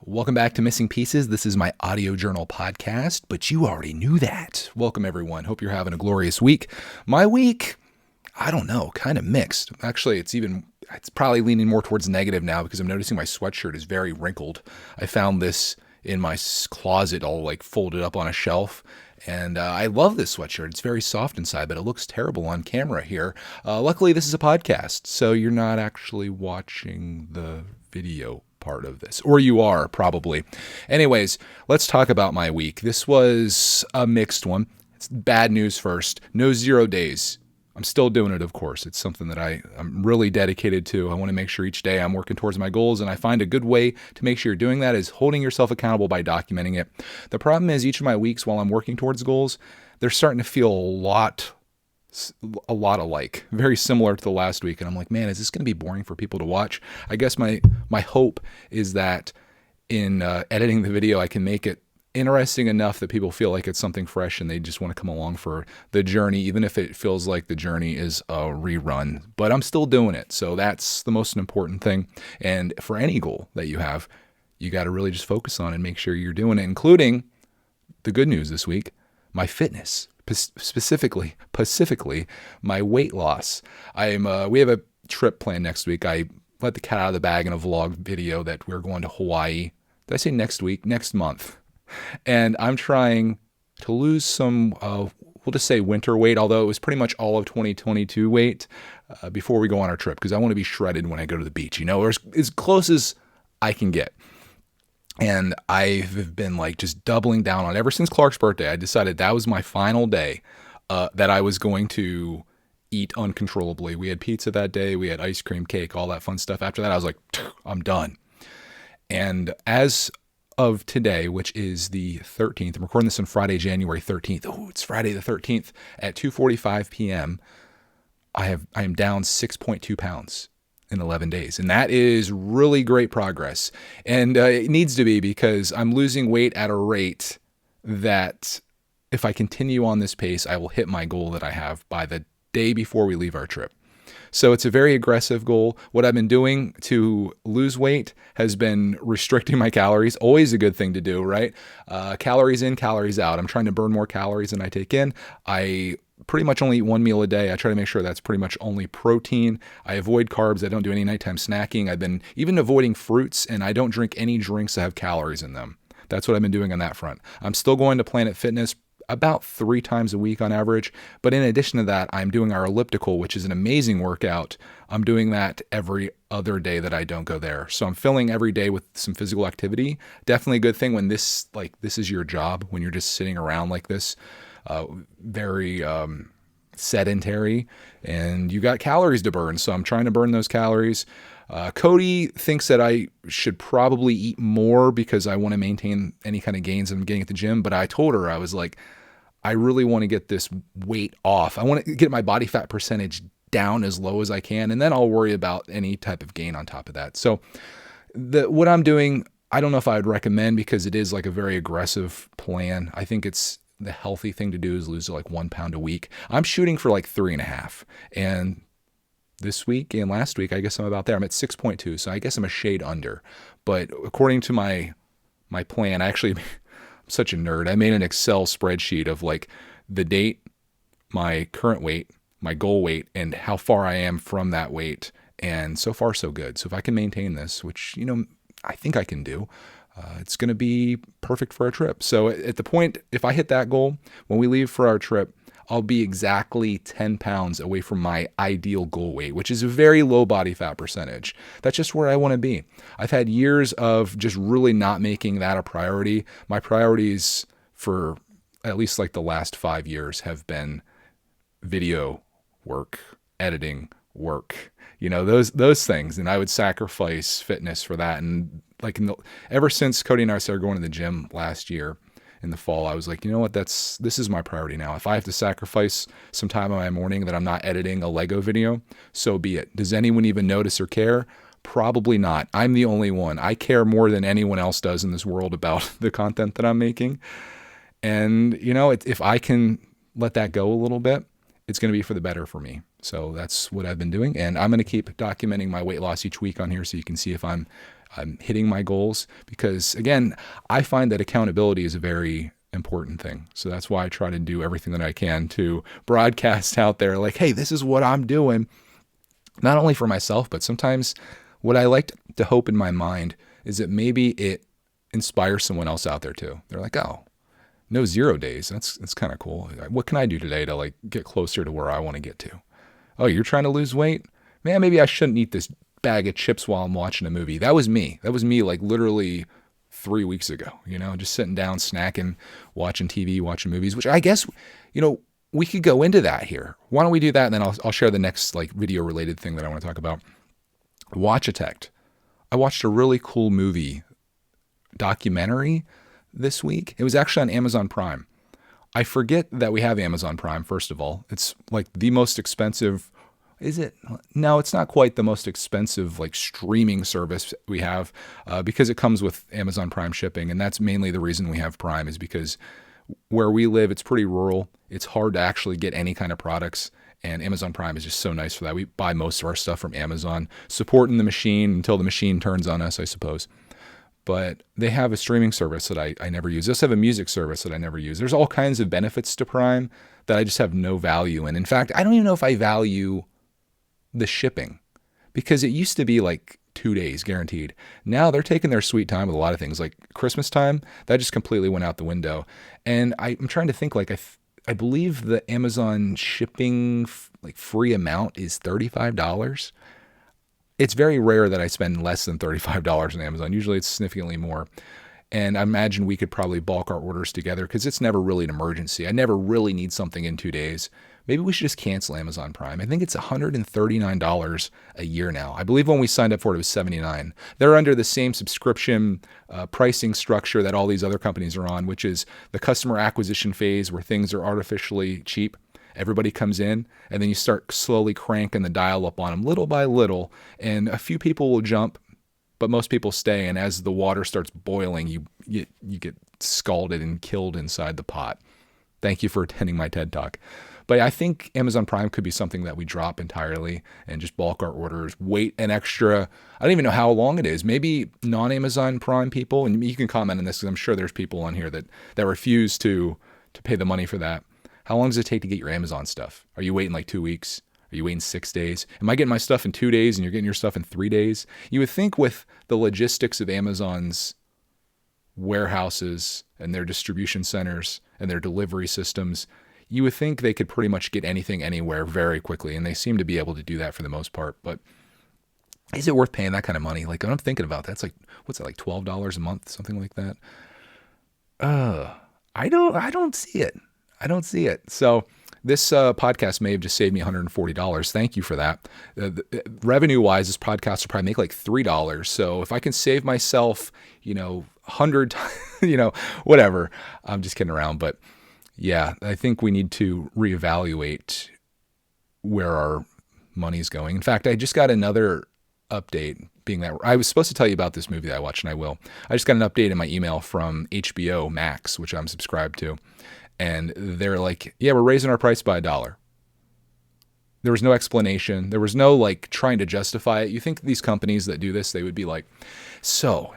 Welcome back to Missing Pieces. This is my audio journal podcast, but you already knew that. Welcome, everyone. Hope you're having a glorious week. My week, I don't know, kind of mixed. Actually, it's probably leaning more towards negative now because I'm noticing my sweatshirt is very wrinkled. I found this in my closet all like folded up on a shelf. And I love this sweatshirt. It's very soft inside, but it looks terrible on camera here. Luckily, this is a podcast, so you're not actually watching the video part of this. Or you are, probably. Anyways, let's talk about my week. This was a mixed one. It's bad news first. No 0 days. I'm still doing it, of course. It's something that I'm really dedicated to. I want to make sure each day I'm working towards my goals, and I find a good way to make sure you're doing that is holding yourself accountable by documenting it. The problem is each of my weeks while I'm working towards goals, they're starting to feel a lot alike, very similar to the last week. And I'm like, man, is this going to be boring for people to watch? I guess my hope is that in editing the video, I can make it interesting enough that people feel like it's something fresh and they just want to come along for the journey, even if it feels like the journey is a rerun. But I'm still doing it. So that's the most important thing. And for any goal that you have, you got to really just focus on and make sure you're doing it, including the good news this week, my fitness. Specifically, my weight loss. We have a trip planned next week. I let the cat out of the bag in a vlog video that we're going to Hawaii. Did I say next week? Next month. And I'm trying to lose some, we'll just say winter weight, although it was pretty much all of 2022 weight before we go on our trip, because I want to be shredded when I go to the beach, or as close as I can get. And I've been like just doubling down on it. Ever since Clark's birthday. I decided that was my final day that I was going to eat uncontrollably. We had pizza that day. We had ice cream, cake, all that fun stuff. After that, I was like, I'm done. And as of today, which is the 13th, I'm recording this on Friday, January 13th. Oh, it's Friday the 13th at 2:45 p.m. I am down 6.2 pounds. In 11 days. And that is really great progress. And it needs to be, because I'm losing weight at a rate that if I continue on this pace, I will hit my goal that I have by the day before we leave our trip. So it's a very aggressive goal. What I've been doing to lose weight has been restricting my calories. Always a good thing to do, right? Calories in, calories out. I'm trying to burn more calories than I take in. I pretty much only eat one meal a day. I try to make sure that's pretty much only protein. I avoid carbs. I don't do any nighttime snacking. I've been even avoiding fruits, and I don't drink any drinks that have calories in them. That's what I've been doing on that front. I'm still going to Planet Fitness about 3 times a week on average. But in addition to that, I'm doing our elliptical, which is an amazing workout. I'm doing that every other day that I don't go there. So I'm filling every day with some physical activity. Definitely a good thing when this is your job, when you're just sitting around like this. Very sedentary, and you got calories to burn. So I'm trying to burn those calories. Cody thinks that I should probably eat more because I want to maintain any kind of gains I'm getting at the gym. But I told her, I was like, I really want to get this weight off. I want to get my body fat percentage down as low as I can, and then I'll worry about any type of gain on top of that. So what I'm doing, I don't know if I would recommend, because it is like a very aggressive plan. I think the healthy thing to do is lose like 1 pound a week. I'm shooting for like 3.5. And this week and last week, I guess I'm about there. I'm at 6.2. So I guess I'm a shade under. But according to my plan, I'm such a nerd. I made an Excel spreadsheet of like the date, my current weight, my goal weight, and how far I am from that weight. And so far, so good. So if I can maintain this, which, I think I can do, it's going to be perfect for our trip. So at the point, if I hit that goal, when we leave for our trip, I'll be exactly 10 pounds away from my ideal goal weight, which is a very low body fat percentage. That's just where I want to be. I've had years of just really not making that a priority. My priorities for at least like the last 5 years have been video work, editing work, those things. And I would sacrifice fitness for that. And ever since Cody and I started going to the gym last year in the fall, I was like, you know what, this is my priority now. If I have to sacrifice some time in my morning that I'm not editing a Lego video, so be it. Does anyone even notice or care? Probably not. I'm the only one. I care more than anyone else does in this world about the content that I'm making. And, if I can let that go a little bit, it's going to be for the better for me. So that's what I've been doing. And I'm going to keep documenting my weight loss each week on here so you can see if I'm I'm hitting my goals, because again, I find that accountability is a very important thing. So that's why I try to do everything that I can to broadcast out there like, hey, this is what I'm doing, not only for myself, but sometimes what I like to hope in my mind is that maybe it inspires someone else out there too. They're like, oh, no 0 days. That's kind of cool. What can I do today to like get closer to where I want to get to? Oh, you're trying to lose weight? Man, maybe I shouldn't eat this bag of chips while I'm watching a movie. That was me. That was me like literally 3 weeks ago, just sitting down, snacking, watching TV, watching movies, which I guess, we could go into that here. Why don't we do that? And then I'll share the next like video related thing that I want to talk about. Watch Detect. I watched a really cool movie documentary this week. It was actually on Amazon Prime. I forget that we have Amazon Prime, first of all. It's like the most expensive. Is it? No, it's not quite the most expensive like streaming service we have because it comes with Amazon Prime shipping. And that's mainly the reason we have Prime, is because where we live, it's pretty rural. It's hard to actually get any kind of products. And Amazon Prime is just so nice for that. We buy most of our stuff from Amazon, supporting the machine until the machine turns on us, I suppose. But they have a streaming service that I never use. They also have a music service that I never use. There's all kinds of benefits to Prime that I just have no value in. In fact, I don't even know if I value the shipping, because it used to be like 2 days guaranteed. Now they're taking their sweet time with a lot of things. Like Christmas time, that just completely went out the window. And I'm trying to think, like I believe the Amazon shipping like free amount is $35. It's very rare that I spend less than $35 on Amazon. Usually it's significantly more. And I imagine we could probably bulk our orders together because it's never really an emergency. I never really need something in 2 days. Maybe we should just cancel Amazon Prime. I think it's $139 a year now. I believe when we signed up for it was $79. They're under the same subscription pricing structure that all these other companies are on, which is the customer acquisition phase where things are artificially cheap. Everybody comes in, and then you start slowly cranking the dial up on them little by little, and a few people will jump, but most people stay. And as the water starts boiling, you get scalded and killed inside the pot. Thank you for attending my TED Talk. But I think Amazon Prime could be something that we drop entirely and just bulk our orders, wait an extra, I don't even know how long it is. Maybe non-Amazon Prime people, and you can comment on this because I'm sure there's people on here that refuse to pay the money for that. How long does it take to get your Amazon stuff? Are you waiting like 2 weeks? Are you waiting 6 days? Am I getting my stuff in 2 days and you're getting your stuff in 3 days? You would think with the logistics of Amazon's warehouses and their distribution centers and their delivery systems, you would think they could pretty much get anything anywhere very quickly. And they seem to be able to do that for the most part. But is it worth paying that kind of money? Like, when I'm thinking about that, it's like, what's that, like $12 a month, something like that? I don't see it. I don't see it. So this podcast may have just saved me $140. Thank you for that. Revenue-wise, this podcast will probably make like $3. So if I can save myself, 100, whatever. I'm just kidding around. But yeah, I think we need to reevaluate where our money's going. In fact, I just got another update, being that I was supposed to tell you about this movie that I watched, and I will. I just got an update in my email from HBO Max, which I'm subscribed to. And they're like, yeah, we're raising our price by $1. There was no explanation. There was no like trying to justify it. You think these companies that do this, they would be like, so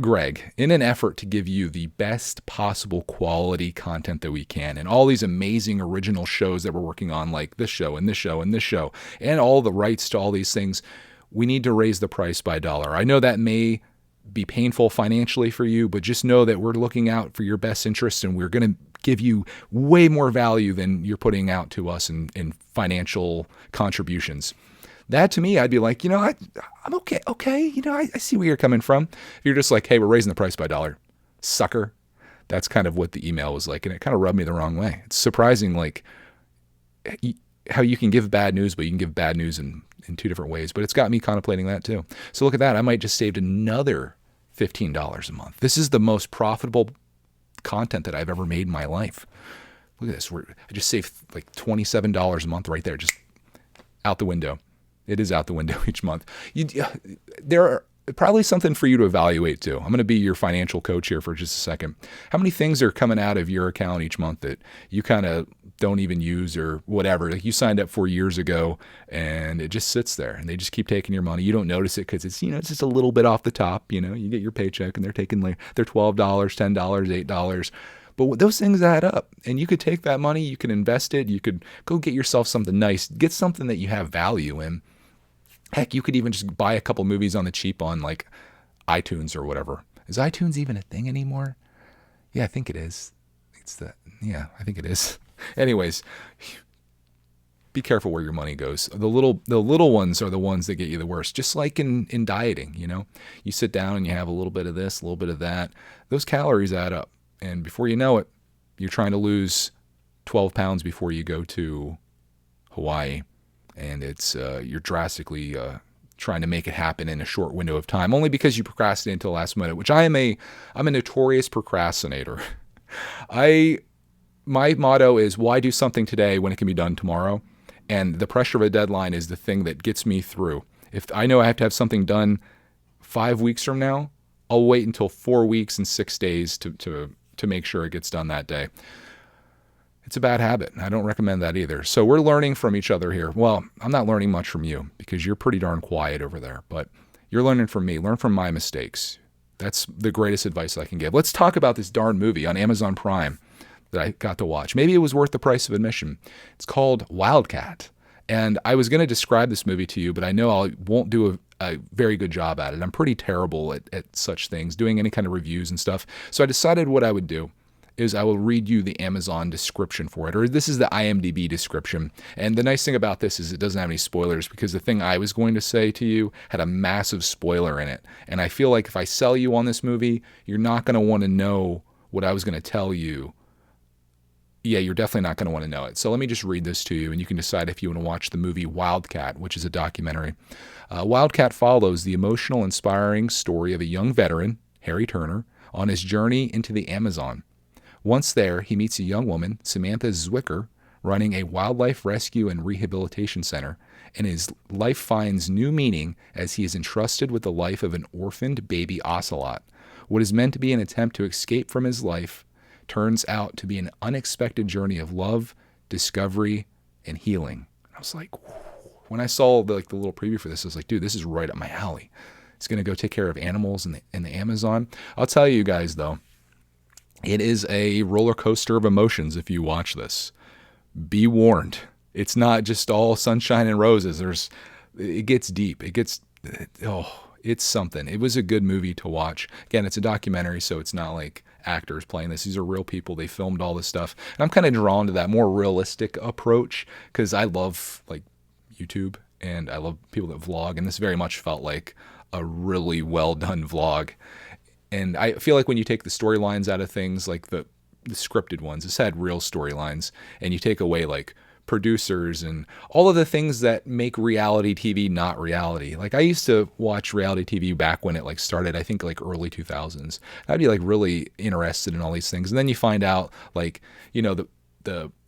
Greg, in an effort to give you the best possible quality content that we can, and all these amazing original shows that we're working on, like this show and this show and this show, and all the rights to all these things, we need to raise the price by $1. I know that may be painful financially for you, but just know that we're looking out for your best interests, and we're going to give you way more value than you're putting out to us in financial contributions. That to me, I'd be like, I'm okay. Okay. I see where you're coming from. If you're just like, hey, we're raising the price by $1, sucker. That's kind of what the email was like. And it kind of rubbed me the wrong way. It's surprising, like how you can give bad news, but you can give bad news in 2 different ways. But it's got me contemplating that too. So look at that. I might just saved another $15 a month. This is the most profitable content that I've ever made in my life. Look at this. I just saved like $27 a month right there, just out the window. It is out the window each month. There probably something for you to evaluate too. I'm going to be your financial coach here for just a second. How many things are coming out of your account each month that you kind of don't even use or whatever? Like you signed up for years ago and it just sits there and they just keep taking your money. You don't notice it because it's, it's just a little bit off the top. You get your paycheck and they're taking like their $12, $10, $8. But those things add up and you could take that money, you can invest it. You could go get yourself something nice, get something that you have value in. Heck, you could even just buy a couple movies on the cheap on like iTunes or whatever. Is iTunes even a thing anymore? Yeah, I think it is. I think it is. Anyways, be careful where your money goes. The little ones are the ones that get you the worst. Just like in dieting, you sit down and you have a little bit of this, a little bit of that. Those calories add up. And before you know it, you're trying to lose 12 pounds before you go to Hawaii. And it's you're drastically trying to make it happen in a short window of time, only because you procrastinate until the last minute, which I'm a notorious procrastinator. My motto is, why do something today when it can be done tomorrow? And the pressure of a deadline is the thing that gets me through. If I know I have to have something done 5 weeks from now, I'll wait until 4 weeks and 6 days to make sure it gets done that day. It's a bad habit. I don't recommend that either. So we're learning from each other here. Well, I'm not learning much from you because you're pretty darn quiet over there, but you're learning from me. Learn from my mistakes. That's the greatest advice I can give. Let's talk about this darn movie on Amazon Prime that I got to watch. Maybe it was worth the price of admission. It's called Wildcat. And I was going to describe this movie to you, but I know I won't do a very good job at it. I'm pretty terrible at such things, doing any kind of reviews and stuff. So I decided what I would do is I will read you the Amazon description for it, or this is the IMDb description. And the nice thing about this is it doesn't have any spoilers, because the thing I was going to say to you had a massive spoiler in it. And I feel like if I sell you on this movie, you're not going to want to know what I was going to tell you. Yeah, you're definitely not going to want to know it. So let me just read this to you, and you can decide if you want to watch the movie Wildcat, which is a documentary. Wildcat follows the emotional, inspiring story of a young veteran, Harry Turner, on his journey into the Amazon. Once there, he meets a young woman, Samantha Zwicker, running a wildlife rescue and rehabilitation center, and his life finds new meaning as he is entrusted with the life of an orphaned baby ocelot. What is meant to be an attempt to escape from his life turns out to be an unexpected journey of love, discovery, and healing. I was like, when I saw the little preview for this, I was like, dude, this is right up my alley. He's going to go take care of animals in the Amazon. I'll tell you guys, though, it is a roller coaster of emotions if you watch this. Be warned. It's not just all sunshine and roses. It gets deep. It's something. It was a good movie to watch. Again, it's a documentary, so it's not like actors playing this. These are real people. They filmed all this stuff. And I'm kind of drawn to that more realistic approach because I love like YouTube and I love people that vlog. And this very much felt like a really well done vlog. And I feel like when you take the storylines out of things, like the scripted ones, this had real storylines, and you take away like producers and all of the things that make reality TV not reality. Like I used to watch reality TV back when it like started, I think like early 2000s. I'd be like really interested in all these things. And then you find out like,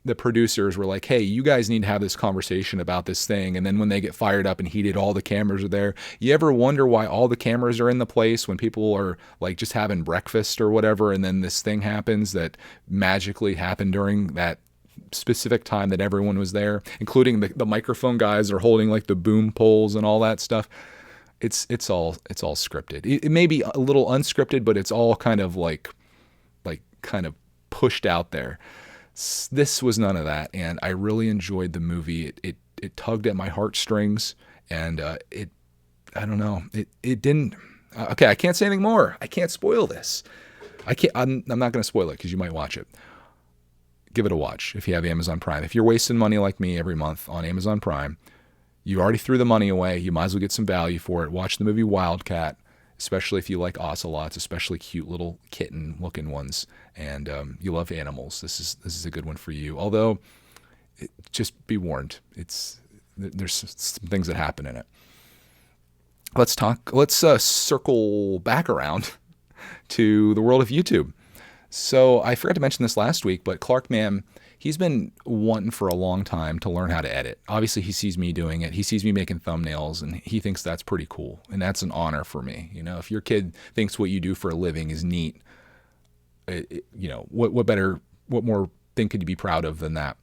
the producers were like, hey, you guys need to have this conversation about this thing. And then when they get fired up and heated, all the cameras are there. You ever wonder why all the cameras are in the place when people are like just having breakfast or whatever, and then this thing happens that magically happened during that specific time that everyone was there, including the microphone guys are holding like the boom poles and all that stuff. It's all scripted. It may be a little unscripted, but it's all kind of like kind of pushed out there. This was none of that, and I really enjoyed the movie. It tugged at my heartstrings, and I don't know. It didn't. Okay, I can't say anything more. I can't spoil this. I'm not going to spoil it because you might watch it. Give it a watch if you have Amazon Prime. If you're wasting money like me every month on Amazon Prime, you already threw the money away. You might as well get some value for it. Watch the movie Wildcat, especially if you like ocelots, especially cute little kitten-looking ones, and you love animals. This is a good one for you. Although, just be warned, there's some things that happen in it. Let's circle back around to the world of YouTube. So I forgot to mention this last week, but Clark Man, he's been wanting for a long time to learn how to edit. Obviously, he sees me doing it. He sees me making thumbnails, and he thinks that's pretty cool. And that's an honor for me. You know, if your kid thinks what you do for a living is neat, you know, what more thing could you be proud of than that?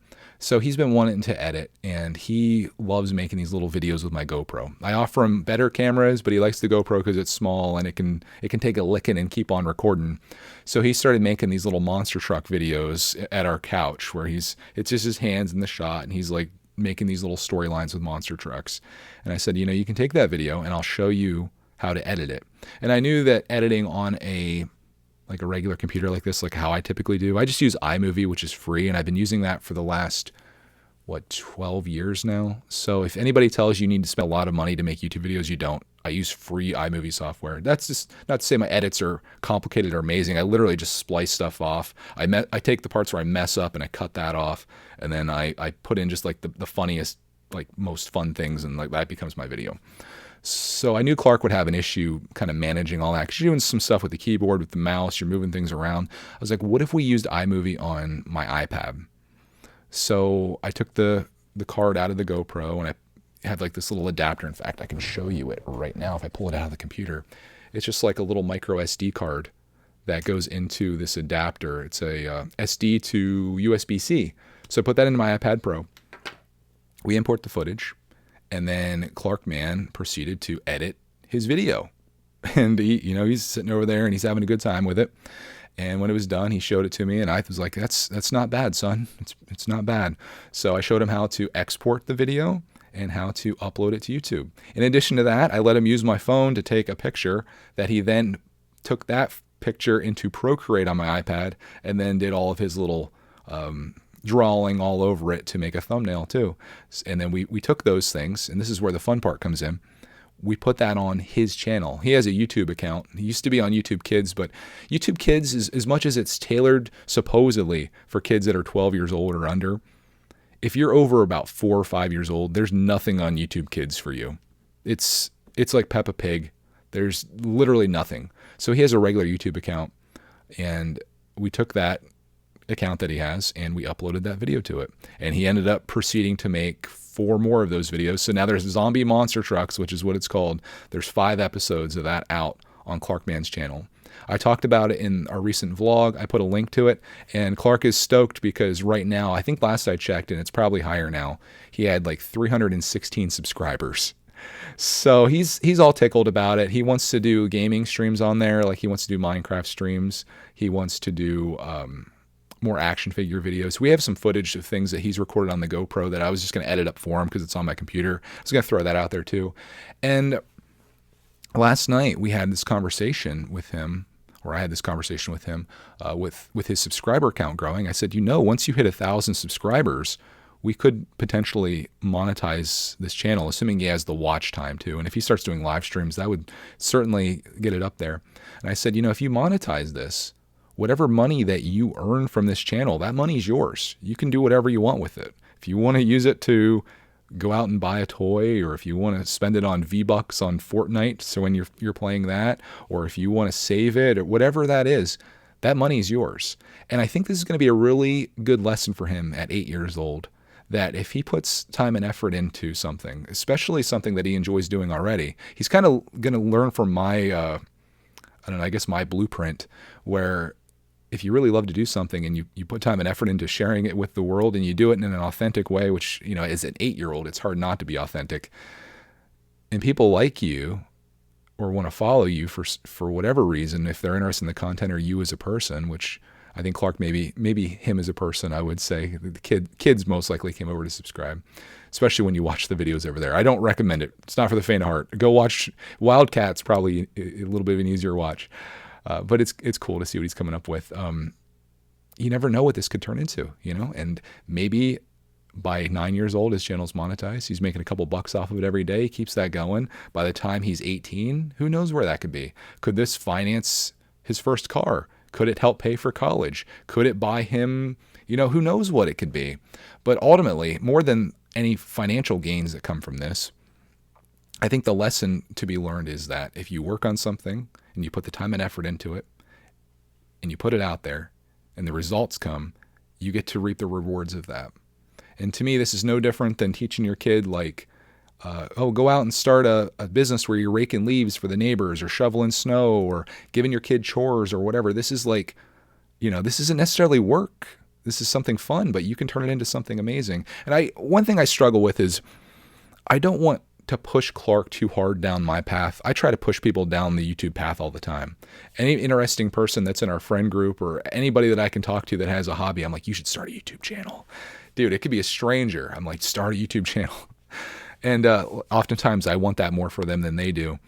So he's been wanting to edit, and he loves making these little videos with my GoPro. I offer him better cameras, but he likes the GoPro because it's small and it can take a licking and keep on recording. So he started making these little monster truck videos at our couch where it's just his hands in the shot, and he's like making these little storylines with monster trucks. And I said, you know, you can take that video and I'll show you how to edit it. And I knew that editing on a regular computer like this, like how I typically do, I just use iMovie, which is free, and I've been using that for the last 12 years now. So if anybody tells you need to spend a lot of money to make YouTube videos, you don't. I use free iMovie software. That's just not to say my edits are complicated or amazing. I literally just splice stuff off. I take the parts where I mess up and I cut that off, and then I put in just like the funniest, like most fun things, and like that becomes my video. So I knew Clark would have an issue kind of managing all that, because you're doing some stuff with the keyboard, with the mouse, you're moving things around. I was like, what if we used iMovie on my iPad? So I took the card out of the GoPro, and I had like this little adapter. In fact, I can show you it right now if I pull it out of the computer. It's just like a little micro SD card that goes into this adapter. It's a SD to USB-C. So I put that into my iPad Pro. We import the footage, and then Clark Man proceeded to edit his video. And he's sitting over there and he's having a good time with it. And when it was done, he showed it to me, and I was like, that's not bad, son. It's not bad. So I showed him how to export the video and how to upload it to YouTube. In addition to that, I let him use my phone to take a picture that he then took that picture into Procreate on my iPad, and then did all of his little drawing all over it to make a thumbnail too. And then we took those things, and this is where the fun part comes in. We put that on his channel. He has a YouTube account. He used to be on YouTube Kids, but YouTube Kids is, as much as it's tailored supposedly for kids that are 12 years old or under, if you're over about 4 or 5 years old, there's nothing on YouTube Kids for you. It's like Peppa Pig. There's literally nothing. So he has a regular YouTube account, and we took that account that he has and we uploaded that video to it. And he ended up proceeding to make 4 more of those videos. So now there's Zombie Monster Trucks, which is what it's called. There's 5 episodes of that out on Clark Man's channel. I talked about it in our recent vlog. I put a link to it, and Clark is stoked because right now, I think last I checked, and it's probably higher now, he had like 316 subscribers. So he's all tickled about it. He wants to do gaming streams on there. Like he wants to do Minecraft streams. He wants to do more action figure videos. We have some footage of things that he's recorded on the GoPro that I was just going to edit up for him because it's on my computer. I was going to throw that out there too. And last night we had this conversation with him, or I had this conversation with him with his subscriber count growing. I said, once you hit 1,000 subscribers, we could potentially monetize this channel, assuming he has the watch time too. And if he starts doing live streams, that would certainly get it up there. And I said, if you monetize this, whatever money that you earn from this channel, that money is yours. You can do whatever you want with it. If you want to use it to go out and buy a toy, or if you want to spend it on V-Bucks on Fortnite, so when you're playing that, or if you want to save it, or whatever that is, that money is yours. And I think this is going to be a really good lesson for him at 8 years old, that if he puts time and effort into something, especially something that he enjoys doing already, he's kind of going to learn from my, my blueprint, where if you really love to do something and you put time and effort into sharing it with the world, and you do it in an authentic way, which, as an 8-year-old, it's hard not to be authentic, and people like you or want to follow you for whatever reason, if they're interested in the content or you as a person, which I think Clark, maybe him as a person, I would say the kids most likely came over to subscribe, especially when you watch the videos over there. I don't recommend it. It's not for the faint of heart. Go watch Wildcat's, probably a little bit of an easier watch. But it's cool to see what he's coming up with. You never know what this could turn into, and maybe by 9 years old, his channel's monetized. He's making a couple bucks off of it every day. He keeps that going. By the time he's 18, who knows where that could be? Could this finance his first car? Could it help pay for college? Could it buy him, who knows what it could be? But ultimately, more than any financial gains that come from this, I think the lesson to be learned is that if you work on something and you put the time and effort into it and you put it out there and the results come, you get to reap the rewards of that. And to me, this is no different than teaching your kid, like, go out and start a business where you're raking leaves for the neighbors or shoveling snow or giving your kid chores or whatever. This is like, this isn't necessarily work. This is something fun, but you can turn it into something amazing. And one thing I struggle with is I don't want to push Clark too hard down my path. I try to push people down the YouTube path all the time. Any interesting person that's in our friend group or anybody that I can talk to that has a hobby, I'm like, you should start a YouTube channel. Dude, it could be a stranger. I'm like, start a YouTube channel. And oftentimes I want that more for them than they do.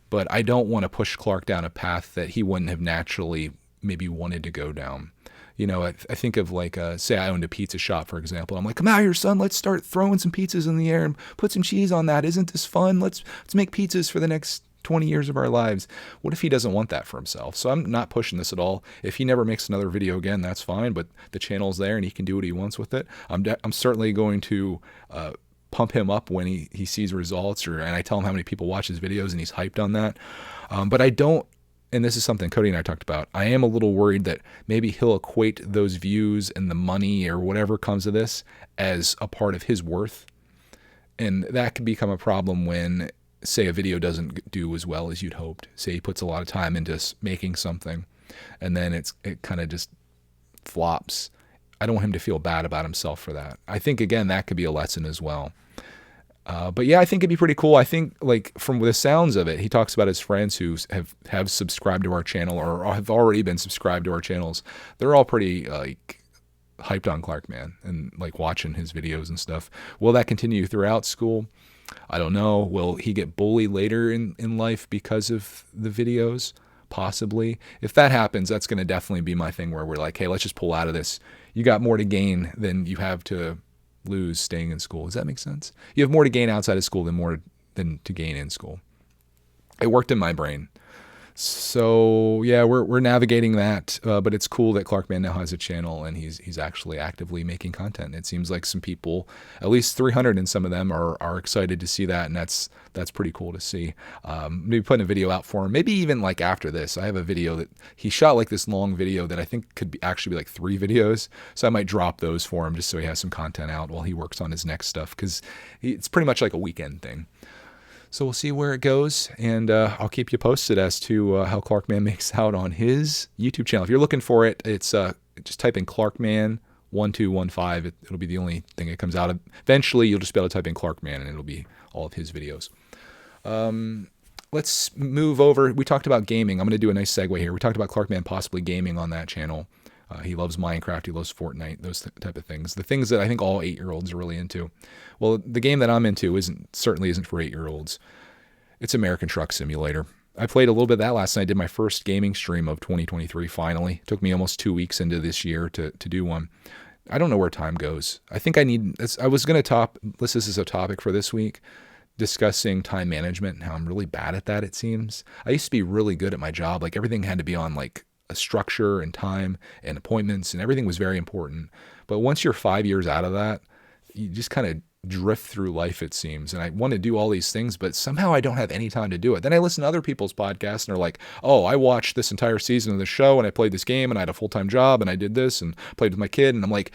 But I don't want to push Clark down a path that he wouldn't have naturally maybe wanted to go down. I think of like, say I owned a pizza shop, for example. I'm like, come out here, son. Let's start throwing some pizzas in the air and put some cheese on that. Isn't this fun? Let's make pizzas for the next 20 years of our lives. What if he doesn't want that for himself? So I'm not pushing this at all. If he never makes another video again, that's fine. But the channel's there and he can do what he wants with it. I'm certainly going to pump him up when he sees results, and I tell him how many people watch his videos and he's hyped on that. But I don't. And this is something Cody and I talked about. I am a little worried that maybe he'll equate those views and the money or whatever comes of this as a part of his worth. And that could become a problem when, say, a video doesn't do as well as you'd hoped. Say he puts a lot of time into making something and then it kind of just flops. I don't want him to feel bad about himself for that. I think, again, that could be a lesson as well. But yeah, I think it'd be pretty cool. I think, like, from the sounds of it, he talks about his friends who have subscribed to our channel or have already been subscribed to our channels. They're all pretty like hyped on Clark, man, and like watching his videos and stuff. Will that continue throughout school? I don't know. Will he get bullied later in life because of the videos? Possibly. If that happens, that's going to definitely be my thing where we're like, hey, let's just pull out of this. You got more to gain than you have to lose staying in school. Does that make sense? You have more to gain outside of school than to gain in school. It worked in my brain. So yeah, we're navigating that, but it's cool that Clarkman now has a channel and he's actually actively making content. It seems like some people, at least 300 and some of them, are excited to see that, and that's pretty cool to see. Maybe putting a video out for him, maybe even like after this. I have a video that he shot, like this long video that I think could actually be like 3 videos, so I might drop those for him just so he has some content out while he works on his next stuff, because it's pretty much like a weekend thing. So we'll see where it goes, and I'll keep you posted as to how Clarkman makes out on his YouTube channel. If you're looking for it, it's just type in Clarkman1215. It'll be the only thing that comes out. Eventually, you'll just be able to type in Clarkman, and it'll be all of his videos. Let's move over. We talked about gaming. I'm going to do a nice segue here. We talked about Clarkman possibly gaming on that channel. He loves Minecraft. He loves Fortnite, those type of things. The things that I think all 8-year-olds are really into. Well, the game that I'm into certainly isn't for 8-year-olds. It's American Truck Simulator. I played a little bit of that last night. I did my first gaming stream of 2023, finally. It took me almost 2 weeks into this year to do one. I don't know where time goes. I think I was going to list this as a topic for this week, discussing time management and how I'm really bad at that, it seems. I used to be really good at my job. Like, everything had to be on like a structure and time and appointments, and everything was very important. But once you're 5 years out of that, you just kind of drift through life, it seems. And I want to do all these things, but somehow I don't have any time to do it. Then I listen to other people's podcasts and they're like, oh, I watched this entire season of the show and I played this game and I had a full-time job and I did this and played with my kid. And I'm like,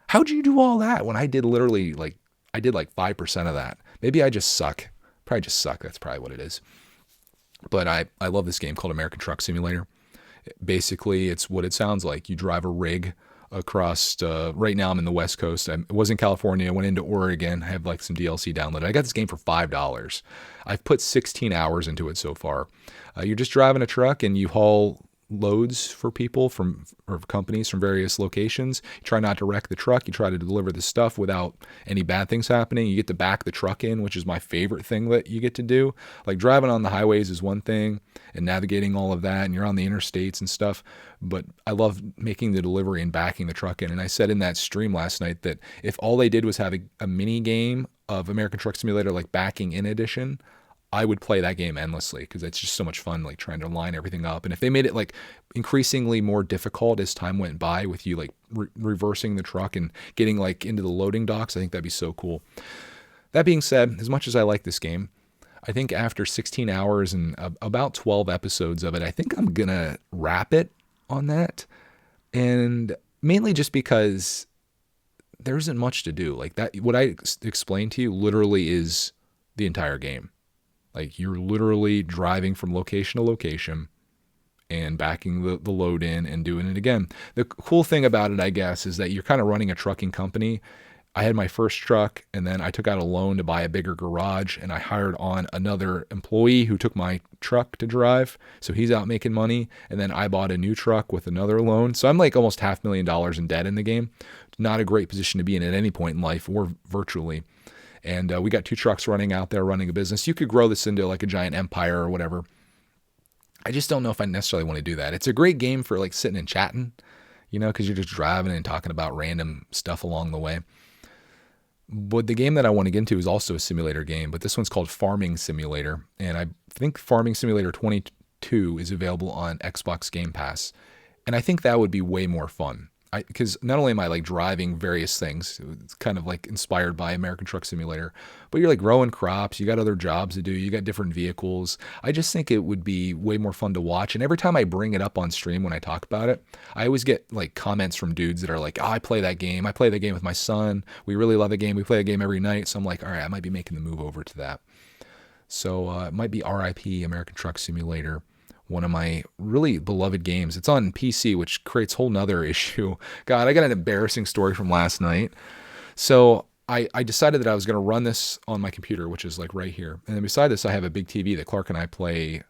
how'd you do all that when I did literally like 5% of that? Maybe I just suck. Probably just suck. That's probably what it is. But I love this game called American Truck Simulator. Basically, it's what it sounds like. You drive a rig across, right now I'm in the West Coast. I was in California. I went into Oregon. I have like some DLC downloaded. I got this game for $5. I've put 16 hours into it so far. You're just driving a truck and you haul loads for people or companies from various locations. You try not to wreck the truck. You try to deliver the stuff without any bad things happening. You get to back the truck in, which is my favorite thing that you get to do. Like, driving on the highways is one thing and navigating all of that, and you're on the interstates and stuff. But I love making the delivery and backing the truck in. And I said in that stream last night that if all they did was have a mini game of American Truck Simulator, like Backing In Edition, I would play that game endlessly, because it's just so much fun, like trying to line everything up. And if they made it like increasingly more difficult as time went by, with you like reversing the truck and getting like into the loading docks, I think that'd be so cool. That being said, as much as I like this game, I think after 16 hours and about 12 episodes of it, I think I'm gonna wrap it on that. And mainly just because there isn't much to do. Like that, what I explained to you literally is the entire game. Like you're literally driving from location to location and backing the load in and doing it again. The cool thing about it, I guess, is that you're kind of running a trucking company. I had my first truck, and then I took out a loan to buy a bigger garage, and I hired on another employee who took my truck to drive. So he's out making money. And then I bought a new truck with another loan. So I'm like almost $500,000 in debt in the game. Not a great position to be in at any point in life or virtually. And we got 2 trucks running out there, running a business. You could grow this into like a giant empire or whatever. I just don't know if I necessarily want to do that. It's a great game for like sitting and chatting, because you're just driving and talking about random stuff along the way. But the game that I want to get into is also a simulator game, but this one's called Farming Simulator. And I think Farming Simulator 22 is available on Xbox Game Pass. And I think that would be way more fun. Because not only am I like driving various things, it's kind of like inspired by American Truck Simulator, but you're like growing crops, you got other jobs to do, you got different vehicles. I just think it would be way more fun to watch. And every time I bring it up on stream when I talk about it, I always get like comments from dudes that are like, oh, I play that game. I play the game with my son. We really love the game. We play the game every night. So I'm like, all right, I might be making the move over to that. So it might be RIP American Truck Simulator. One of my really beloved games. It's on PC, which creates a whole nother issue. God, I got an embarrassing story from last night. So I decided that I was going to run this on my computer, which is like right here. And then beside this, I have a big TV that Clark and I play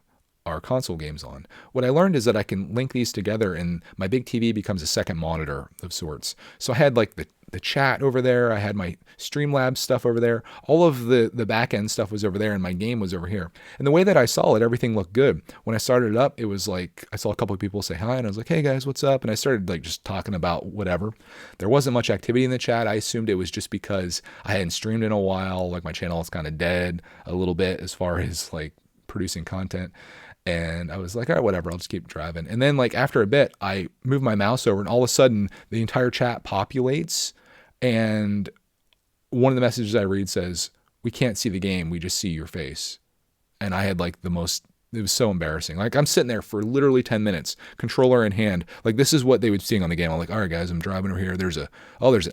our console games on. What I learned is that I can link these together and my big TV becomes a second monitor of sorts. So I had like the chat over there. I had my Streamlabs stuff over there. All of the back end stuff was over there and my game was over here. And the way that I saw it, everything looked good. When I started it up, it was like, I saw a couple of people say hi and I was like, hey guys, what's up? And I started like just talking about whatever. There wasn't much activity in the chat. I assumed it was just because I hadn't streamed in a while. Like my channel is kind of dead a little bit as far as like producing content. And I was like, all right, whatever, I'll just keep driving. And then like after a bit, I moved my mouse over and all of a sudden the entire chat populates. And one of the messages I read says, we can't see the game, we just see your face. And I had like it was so embarrassing. Like I'm sitting there for literally 10 minutes, controller in hand. Like this is what they would see on the game. I'm like, all right guys, I'm driving over here. There's an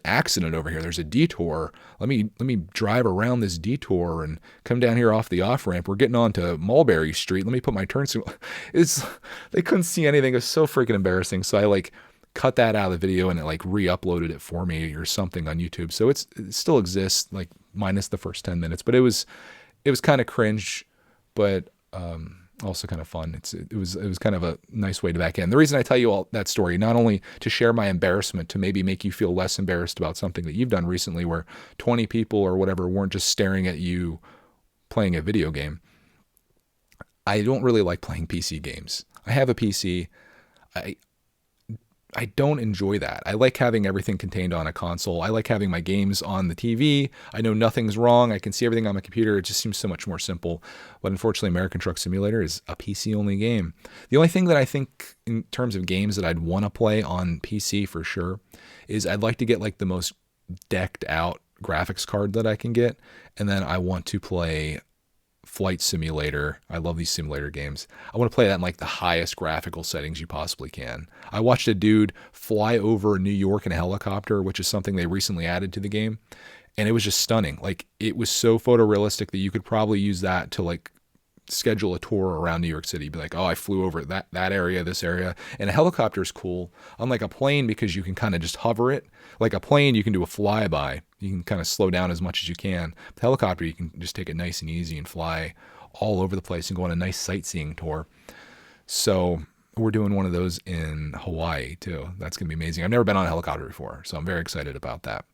accident over here. There's a detour. Let me drive around this detour and come down here off the off ramp. We're getting onto Mulberry Street. Let me put my turn signal. They couldn't see anything. It was so freaking embarrassing. So I like cut that out of the video and it like re-uploaded it for me or something on YouTube. So it still exists, like minus the first 10 minutes, but it was kind of cringe, but also kind of fun. It was kind of a nice way to back in. The reason I tell you all that story, not only to share my embarrassment, to maybe make you feel less embarrassed about something that you've done recently where 20 people or whatever weren't just staring at you playing a video game. I don't really like playing PC games. I have a PC. I don't enjoy that. I like having everything contained on a console. I like having my games on the TV. I know nothing's wrong. I can see everything on my computer. It just seems so much more simple. But unfortunately, American Truck Simulator is a PC-only game. The only thing that I think in terms of games that I'd want to play on PC for sure is I'd like to get like the most decked out graphics card that I can get. And then I want to play Flight Simulator. I love these simulator games. I want to play that in like the highest graphical settings you possibly can. I watched a dude fly over New York in a helicopter, which is something they recently added to the game. And it was just stunning. Like it was so photorealistic that you could probably use that to like schedule a tour around New York City. Be like, oh, I flew over that area, this area. And a helicopter is cool. Unlike a plane, because you can kind of just hover it. Like a plane, you can do a flyby. You can kind of slow down as much as you can. The helicopter, you can just take it nice and easy and fly all over the place and go on a nice sightseeing tour. So we're doing one of those in Hawaii too. That's going to be amazing. I've never been on a helicopter before, so I'm very excited about that.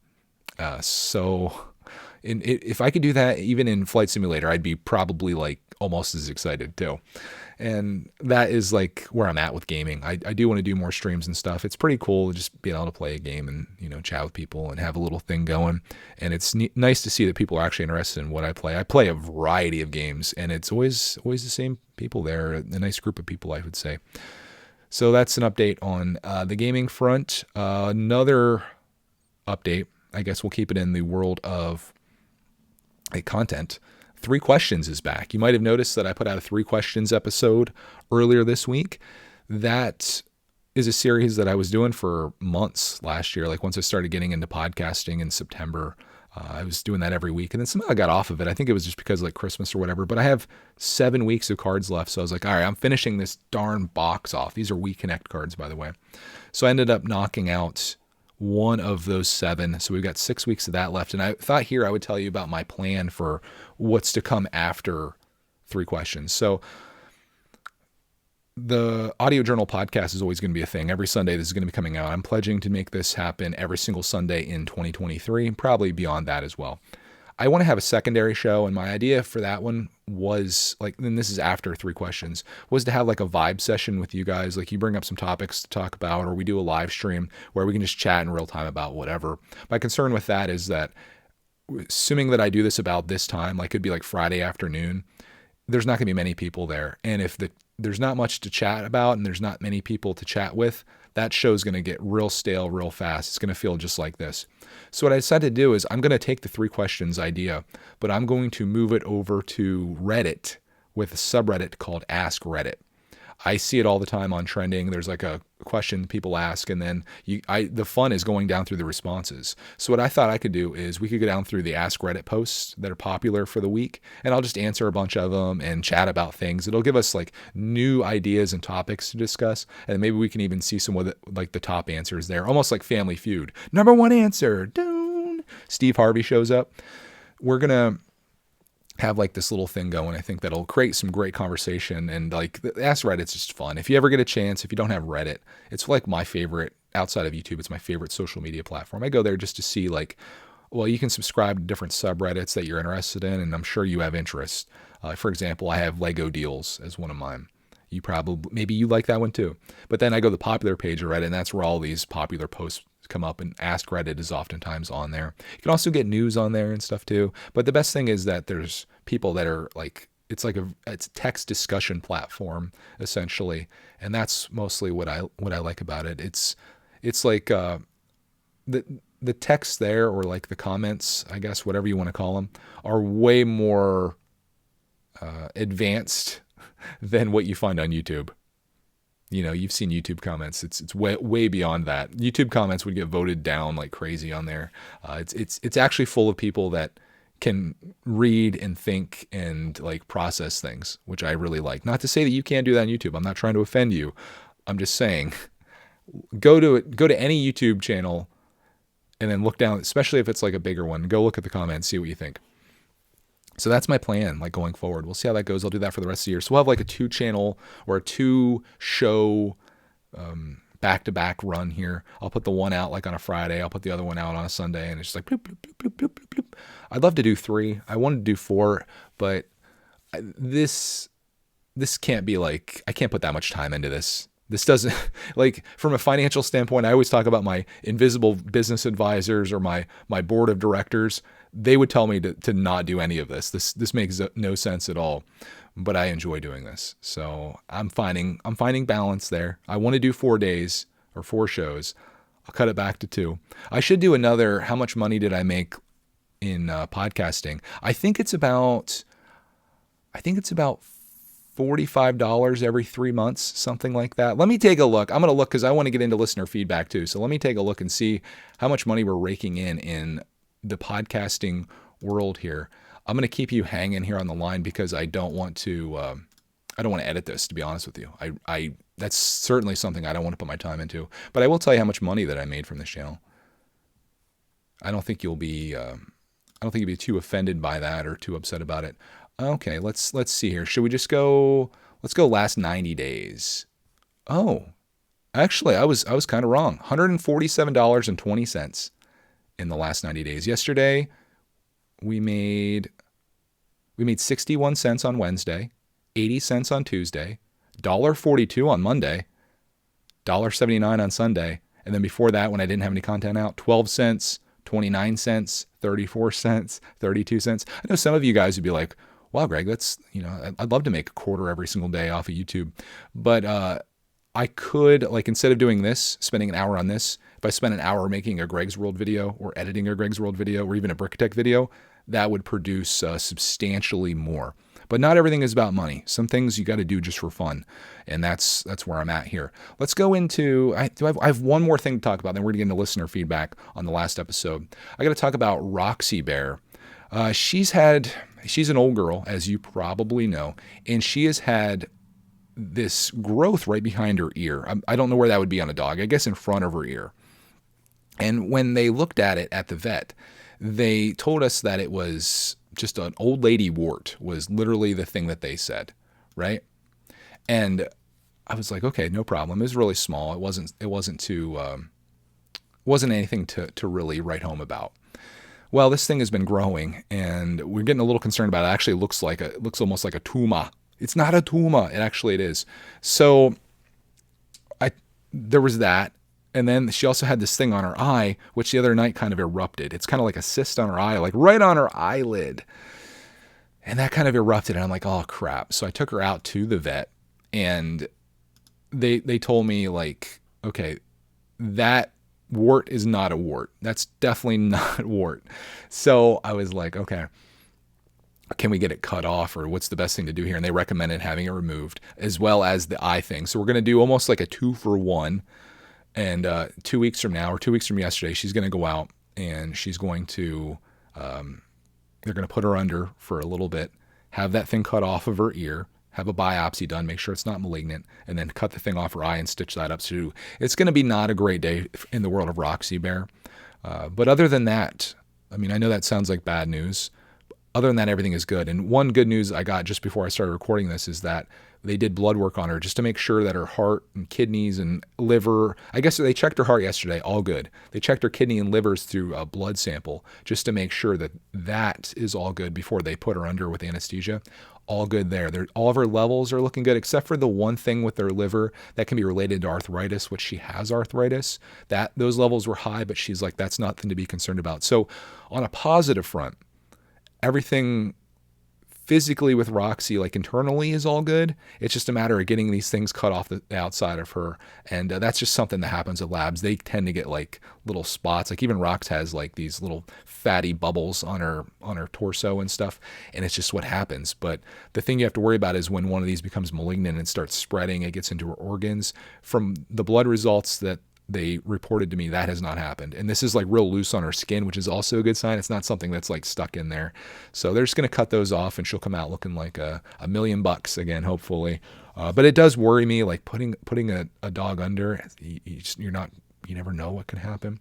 If I could do that even in Flight Simulator, I'd be probably like almost as excited too. And that is like where I'm at with gaming. I do want to do more streams and stuff. It's pretty cool just being able to play a game and, chat with people and have a little thing going. And it's nice to see that people are actually interested in what I play. I play a variety of games and it's always the same people there, a nice group of people, I would say. So that's an update on the gaming front. Another update, I guess we'll keep it in the world of content. 3 Questions is back. You might have noticed that I put out a 3 Questions episode earlier this week. That is a series that I was doing for months last year. Like once I started getting into podcasting in September, I was doing that every week, and then somehow I got off of it. I think it was just because like Christmas or whatever, but I have 7 weeks of cards left. So I was like, all right, I'm finishing this darn box off. These are WeConnect cards, by the way. So I ended up knocking out one of those 7. So we've got 6 weeks of that left. And I thought here I would tell you about my plan for what's to come after 3 questions. So the audio journal podcast is always going to be a thing. Every Sunday this is going to be coming out. I'm pledging to make this happen every single Sunday in 2023, probably beyond that as well. I want to have a secondary show, and my idea for that one was like, and this is after 3 questions, was to have like a vibe session with you guys. Like you bring up some topics to talk about, or we do a live stream where we can just chat in real time about whatever. My concern with that is that assuming that I do this about this time, like it'd be like Friday afternoon, there's not going to be many people there. And if there's not much to chat about and there's not many people to chat with, that show's going to get real stale real fast. It's going to feel just like this. So what I decided to do is I'm going to take the 3 questions idea, but I'm going to move it over to Reddit with a subreddit called Ask Reddit. I see it all the time on trending. There's like a question people ask, and then the fun is going down through the responses. So what I thought I could do is we could go down through the Ask Reddit posts that are popular for the week, and I'll just answer a bunch of them and chat about things. It'll give us like new ideas and topics to discuss, and maybe we can even see some of like the top answers there, almost like Family Feud. Number 1 answer, down. Steve Harvey shows up. We're gonna have like this little thing going. I think that'll create some great conversation, and like Ask Reddit's just fun. If you ever get a chance, if you don't have Reddit, it's like my favorite outside of YouTube. It's my favorite social media platform. I go there just to see like, well, you can subscribe to different subreddits that you're interested in, and I'm sure you have interest. For example, I have Lego deals as one of mine. You probably, maybe you like that one too. But then I go to the popular page of Reddit, and that's where all these popular posts come up, and Ask Reddit is oftentimes on there. You can also get news on there and stuff too. But the best thing is that there's people that are like, it's a text discussion platform essentially, and that's mostly what I like about it. It's like the text there, or like the comments, I guess, whatever you want to call them, are way more advanced than what you find on YouTube. You know, you've seen YouTube comments. It's way beyond that. YouTube comments would get voted down like crazy on there. It's actually full of people that can read and think and like process things, which I really like. Not to say that you can't do that on YouTube. I'm not trying to offend you. I'm just saying, go to any YouTube channel and then look down, especially if it's like a bigger one. Go look at the comments, see what you think. So that's my plan, like going forward. We'll see how that goes. I'll do that for the rest of the year. So we'll have like a 2-channel or a 2-show back-to-back run here. I'll put the one out like on a Friday. I'll put the other one out on a Sunday, and it's just like bloop, bloop, bloop, bloop, bloop, bloop. I'd love to do 3. I wanted to do 4, but this can't be like, I can't put that much time into this. This doesn't, like, from a financial standpoint, I always talk about my invisible business advisors or my board of directors. They would tell me to not do any of this. This makes no sense at all, but I enjoy doing this. So I'm finding balance there. I want to do 4 days or 4 shows. I'll cut it back to 2. I should do another, how much money did I make in podcasting? I think it's about $45 every 3 months, something like that. Let me take a look. I'm going to look because I want to get into listener feedback too. So let me take a look and see how much money we're raking in the podcasting world here. I'm going to keep you hanging here on the line because I don't want to edit this, to be honest with you. I that's certainly something I don't want to put my time into, but I will tell you how much money that I made from this channel. I don't think you'll be too offended by that or too upset about it. Okay, let's see here. Should we just go, let's go last 90 days. Oh, actually, I was kind of wrong. $147.20 in the last 90 days. Yesterday, we made 61 cents on Wednesday, 80 cents on Tuesday, $1.42 on Monday, $1.79 on Sunday, and then before that, when I didn't have any content out, 12 cents, 29 cents, 34 cents, 32 cents. I know some of you guys would be like, wow, Greg, that's, I'd love to make a quarter every single day off of YouTube. But I could, like, instead of doing this, spending an hour on this, if I spent an hour making a Greg's World video or editing a Greg's World video or even a Brickatech video, that would produce substantially more. But not everything is about money. Some things you got to do just for fun. And that's where I'm at here. Let's go into, I have one more thing to talk about. Then we're going to get into listener feedback on the last episode. I got to talk about Roxy Bear. She's an old girl, as you probably know, and she has had this growth right behind her ear. I don't know where that would be on a dog. I guess in front of her ear. And when they looked at it at the vet, they told us that it was just an old lady wart was literally the thing that they said, right? And I was like, okay, no problem. It was really small. It wasn't anything to really write home about. Well, this thing has been growing, and we're getting a little concerned about it. It actually looks almost like a tumor. It's not a tumor. It is. So there was that. And then she also had this thing on her eye, which the other night kind of erupted. It's kind of like a cyst on her eye, like right on her eyelid. And that kind of erupted. And I'm like, oh, crap. So I took her out to the vet, and they told me, like, okay, that wart is not a wart. That's definitely not a wart. So I was like, okay, can we get it cut off, or what's the best thing to do here? And they recommended having it removed, as well as the eye thing. So we're going to do almost like a 2-for-1. And 2 weeks from now, or 2 weeks from yesterday, she's going to go out, and she's going to, they're going to put her under for a little bit, have that thing cut off of her ear, have a biopsy done, make sure it's not malignant, and then cut the thing off her eye and stitch that up. So it's going to be not a great day in the world of Roxy Bear. But other than that, I mean, I know that sounds like bad news. Other than that, everything is good. And one good news I got just before I started recording this is that they did blood work on her just to make sure that her heart and kidneys and liver, I guess they checked her heart yesterday, all good. They checked her kidney and livers through a blood sample just to make sure that that is all good before they put her under with anesthesia. All good there. All of her levels are looking good, except for the one thing with her liver that can be related to arthritis, which she has arthritis. Those levels were high, but she's like, that's nothing to be concerned about. So on a positive front, everything physically with Roxy, like internally, is all good. It's just a matter of getting these things cut off the outside of her. And that's just something that happens at labs. They tend to get like little spots. Like even Rox has like these little fatty bubbles on her torso and stuff. And it's just what happens. But the thing you have to worry about is when one of these becomes malignant and starts spreading, it gets into her organs. From the blood results that they reported to me, that has not happened. And this is like real loose on her skin, which is also a good sign. It's not something that's like stuck in there. So they're just going to cut those off, and she'll come out looking like $1 million again, hopefully. But it does worry me, like putting a dog under, you never know what can happen.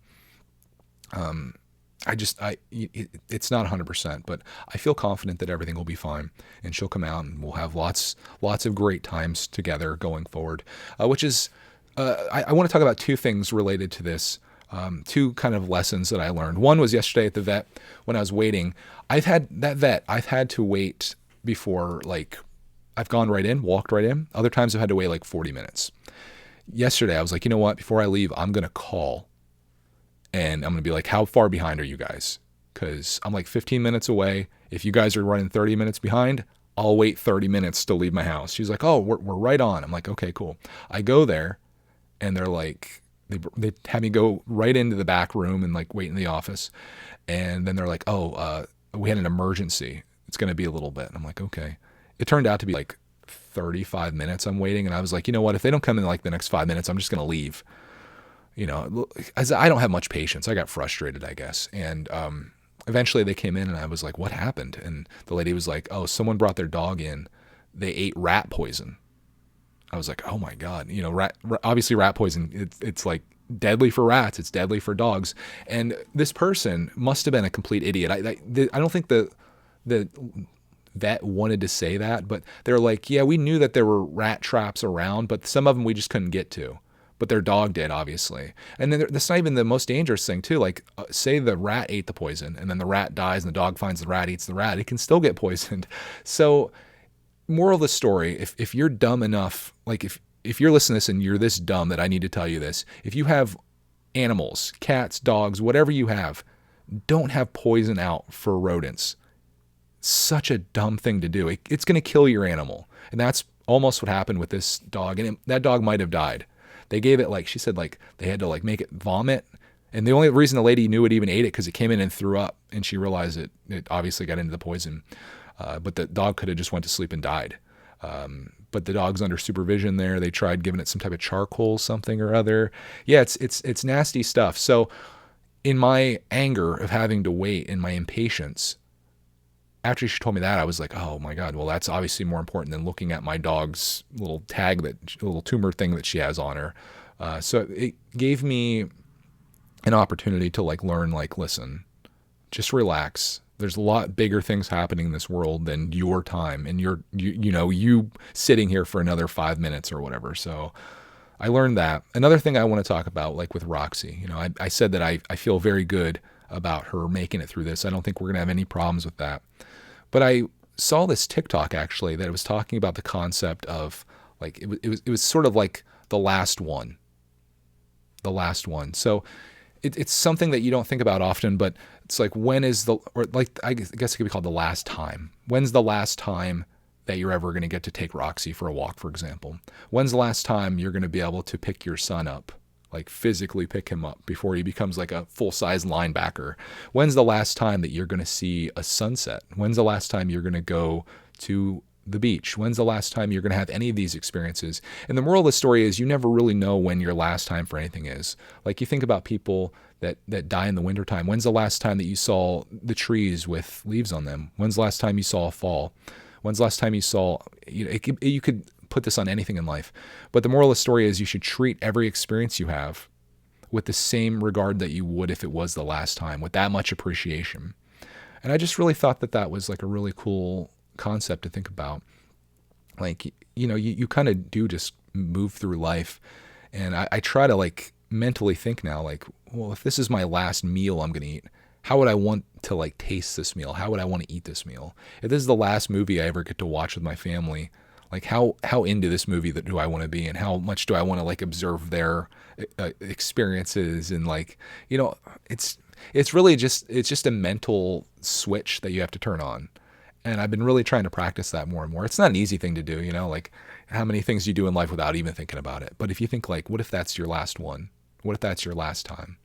It's not 100%, but I feel confident that everything will be fine, and she'll come out, and we'll have lots of great times together going forward, which is, I want to talk about two things related to this, two kind of lessons that I learned. One was yesterday at the vet when I was waiting. I've had to wait before, like, I've gone right in, walked right in. Other times I've had to wait like 40 minutes. Yesterday I was like, you know what, before I leave, I'm going to call, and I'm going to be like, how far behind are you guys? Because I'm like 15 minutes away. If you guys are running 30 minutes behind, I'll wait 30 minutes to leave my house. She's like, oh, we're right on. I'm like, okay, cool. I go there, and they're like, they had me go right into the back room and like wait in the office. And then they're like, oh, we had an emergency. It's going to be a little bit. And I'm like, okay. It turned out to be like 35 minutes I'm waiting. And I was like, you know what? If they don't come in like the next 5 minutes, I'm just going to leave. You know, as I don't have much patience. I got frustrated, I guess. And eventually they came in, and I was like, what happened? And the lady was like, oh, someone brought their dog in. They ate rat poison. I was like, oh my God, you know, obviously rat poison, it's like deadly for rats. It's deadly for dogs. And this person must have been a complete idiot. I don't think the vet wanted to say that, but they're like, yeah, we knew that there were rat traps around, but some of them we just couldn't get to. But their dog did, obviously. And then that's not even the most dangerous thing, too. Like, say the rat ate the poison, and then the rat dies, and the dog finds the rat, eats the rat. It can still get poisoned. So, moral of the story, if you're dumb enough, like if you're listening to this and you're this dumb that I need to tell you this, if you have animals, cats, dogs, whatever you have, don't have poison out for rodents. Such a dumb thing to do. It's going to kill your animal. And that's almost what happened with this dog. And that dog might have died. They gave it, like, she said, like, they had to like make it vomit. And the only reason the lady knew it even ate it because it came in and threw up, and she realized it obviously got into the poison. but the dog could have just went to sleep and died. But the dog's under supervision there. They tried giving it some type of charcoal, something or other. Yeah, it's nasty stuff. So in my anger of having to wait and my impatience, after she told me that, I was like, oh my God, well, that's obviously more important than looking at my dog's little tag, little tumor thing that she has on her. So it gave me an opportunity to like learn, like, listen, just relax. There's a lot bigger things happening in this world than your time and you sitting here for another 5 minutes or whatever. So I learned that. Another thing I want to talk about, like with Roxy, I said that I feel very good about her making it through this. I don't think we're going to have any problems with that. But I saw this TikTok actually that was talking about the concept of like, it was sort of like the last one. So it's something that you don't think about often, but it's like, when is I guess it could be called the last time. When's the last time that you're ever going to get to take Roxy for a walk, for example? When's the last time you're going to be able to pick your son up, like physically pick him up before he becomes like a full-size linebacker? When's the last time that you're going to see a sunset? When's the last time you're going to go to the beach? When's the last time you're going to have any of these experiences? And the moral of the story is you never really know when your last time for anything is. Like, you think about people that die in the wintertime. When's the last time that you saw the trees with leaves on them? When's the last time you saw a fall? When's the last time you saw, you could put this on anything in life. But the moral of the story is you should treat every experience you have with the same regard that you would if it was the last time, with that much appreciation. And I just really thought that was like a really cool concept to think about. Like, you kind of do just move through life. And I try to like mentally think now, like, well, if this is my last meal I'm going to eat, how would I want to like taste this meal? How would I want to eat this meal? If this is the last movie I ever get to watch with my family, like how into this movie do I want to be, and how much do I want to like observe their experiences? And like, it's really just a mental switch that you have to turn on. And I've been really trying to practice that more and more. It's not an easy thing to do, like how many things you do in life without even thinking about it. But if you think like, what if that's your last one? What if that's your last time?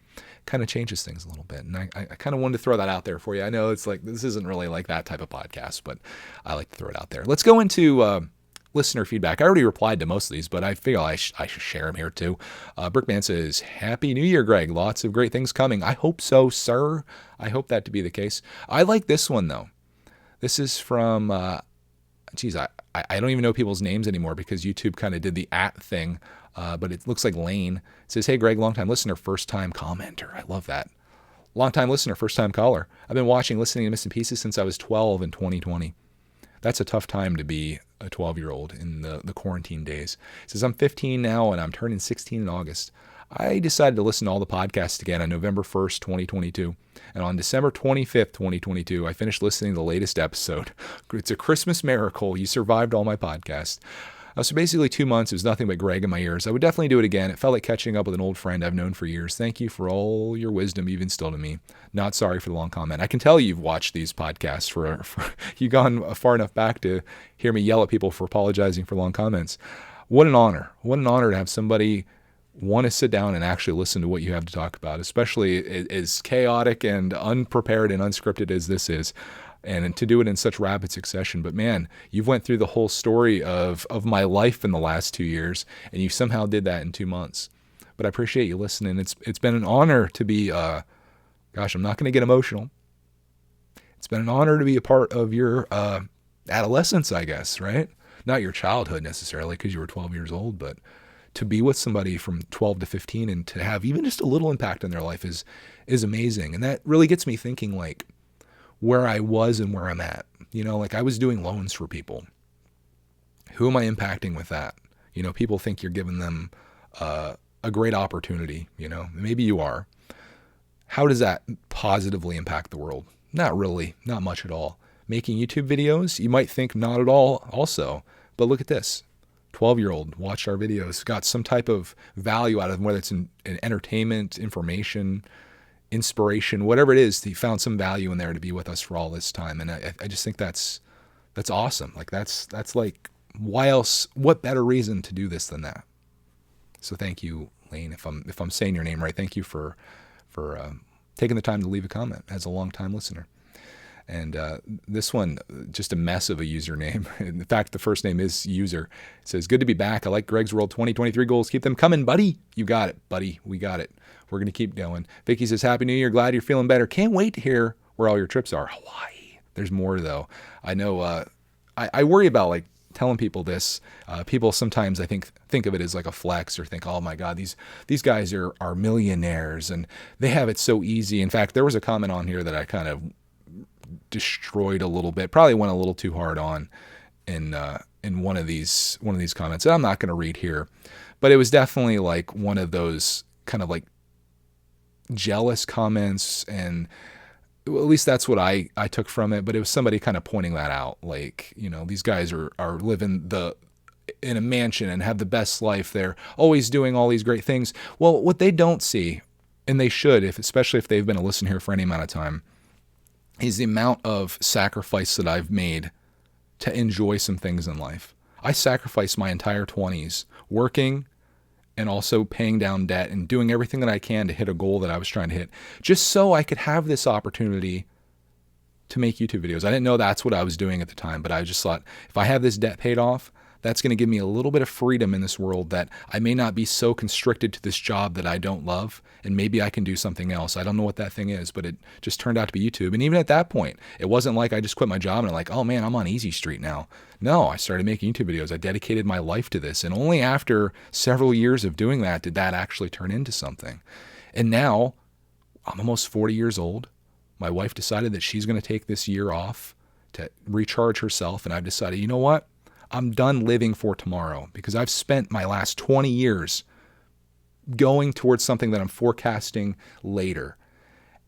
Kind of changes things a little bit. And I kind of wanted to throw that out there for you. I know it's like, this isn't really like that type of podcast, but I like to throw it out there. Let's go into listener feedback. I already replied to most of these, but I feel I should share them here too. Brickman says, Happy New Year, Greg. Lots of great things coming. I hope so, sir. I hope that to be the case. I like this one though. This is from, I don't even know people's names anymore because YouTube kind of did the @ thing, but it looks like Lane. It says, hey, Greg, long-time listener, first-time commenter. I love that. Long-time listener, first-time caller. I've been listening to Missing Pieces since I was 12 in 2020. That's a tough time to be a 12-year-old in the quarantine days. It says, I'm 15 now, and I'm turning 16 in August. I decided to listen to all the podcasts again on November 1st, 2022. And on December 25th, 2022, I finished listening to the latest episode. It's a Christmas miracle. You survived all my podcasts. So basically 2 months, it was nothing but Greg in my ears. I would definitely do it again. It felt like catching up with an old friend I've known for years. Thank you for all your wisdom you've instilled in me. Not sorry for the long comment. I can tell you've watched these podcasts for you've gone far enough back to hear me yell at people for apologizing for long comments. What an honor. What an honor to have somebody want to sit down and actually listen to what you have to talk about, especially as chaotic and unprepared and unscripted as this is, and to do it in such rapid succession. But man, you've went through the whole story of my life in the last 2 years, and you somehow did that in 2 months. But I appreciate you listening. It's been an honor to be, I'm not going to get emotional. It's been an honor to be a part of your adolescence, I guess, right? Not your childhood necessarily because you were 12 years old, but to be with somebody from 12 to 15 and to have even just a little impact in their life is amazing. And that really gets me thinking like where I was and where I'm at. Like I was doing loans for people. Who am I impacting with that? People think you're giving them a great opportunity, maybe you are. How does that positively impact the world? Not really, not much at all. Making YouTube videos, you might think not at all also, but look at this. 12-year-old watched our videos, got some type of value out of them, whether it's in entertainment, information, inspiration, whatever it is, he found some value in there to be with us for all this time. And I just think that's awesome. Like that's like, why else, what better reason to do this than that? So thank you, Lane. If I'm saying your name right, thank you for taking the time to leave a comment as a long-time listener. And this one, just a mess of a username. In fact, the first name is user. It says, good to be back. I like Greg's World 2023 goals. Keep them coming, buddy. You got it, buddy. We got it. We're going to keep going. Vicky says, Happy New Year. Glad you're feeling better. Can't wait to hear where all your trips are. Hawaii. There's more, though. I know I worry about like telling people this. People sometimes I think of it as like a flex or think, oh my God, these guys are millionaires and they have it so easy. In fact, there was a comment on here that I kind of destroyed a little bit, probably went a little too hard on in one of these comments that I'm not going to read here, but it was definitely like one of those kind of like jealous comments, and well, at least that's what I took from it. But it was somebody kind of pointing that out, like, you know, these guys are living in a mansion and have the best life. They're always doing all these great things. Well, what they don't see, and they should, especially if they've been a listener here for any amount of time, is the amount of sacrifice that I've made to enjoy some things in life. I sacrificed my entire 20s working and also paying down debt and doing everything that I can to hit a goal that I was trying to hit, just so I could have this opportunity to make YouTube videos. I didn't know that's what I was doing at the time, but I just thought, if I have this debt paid off, that's going to give me a little bit of freedom in this world, that I may not be so constricted to this job that I don't love, and maybe I can do something else. I don't know what that thing is, but it just turned out to be YouTube. And even at that point, it wasn't like I just quit my job and I'm like, oh man, I'm on easy street now. No, I started making YouTube videos. I dedicated my life to this. And only after several years of doing that did that actually turn into something. And now I'm almost 40 years old. My wife decided that she's going to take this year off to recharge herself. And I've decided, you know what? I'm done living for tomorrow, because I've spent my last 20 years going towards something that I'm forecasting later.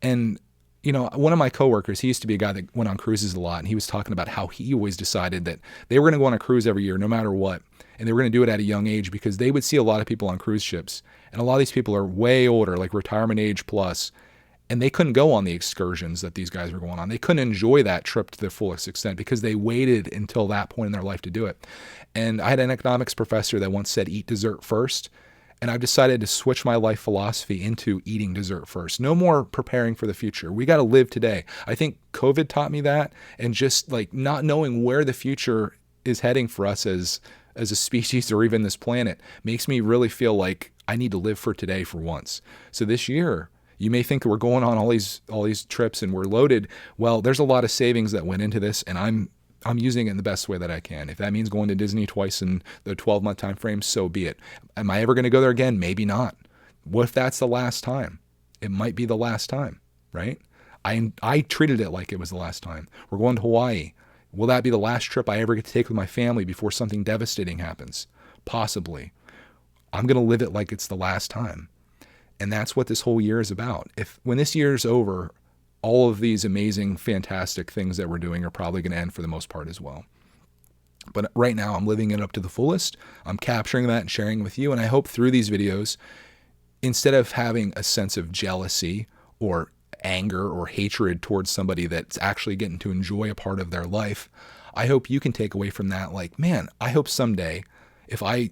And, you know, one of my coworkers, he used to be a guy that went on cruises a lot, and he was talking about how he always decided that they were going to go on a cruise every year, no matter what. And they were going to do it at a young age because they would see a lot of people on cruise ships. And a lot of these people are way older, like retirement age plus. And they couldn't go on the excursions that these guys were going on. They couldn't enjoy that trip to the fullest extent because they waited until that point in their life to do it. And I had an economics professor that once said, eat dessert first. And I've decided to switch my life philosophy into eating dessert first. No more preparing for the future. We got to live today. I think COVID taught me that, and just like not knowing where the future is heading for us as a species or even this planet makes me really feel like I need to live for today for once. So this year, you may think we're going on all these trips and we're loaded. Well, there's a lot of savings that went into this, and I'm using it in the best way that I can. If that means going to Disney twice in the 12-month time frame, so be it. Am I ever going to go there again? Maybe not. What if that's the last time? It might be the last time, right? I treated it like it was the last time. We're going to Hawaii. Will that be the last trip I ever get to take with my family before something devastating happens? Possibly. I'm going to live it like it's the last time. And that's what this whole year is about. When this year is over, all of these amazing, fantastic things that we're doing are probably going to end for the most part as well. But right now, I'm living it up to the fullest. I'm capturing that and sharing it with you. And I hope through these videos, instead of having a sense of jealousy or anger or hatred towards somebody that's actually getting to enjoy a part of their life, I hope you can take away from that, like, man, I hope someday if I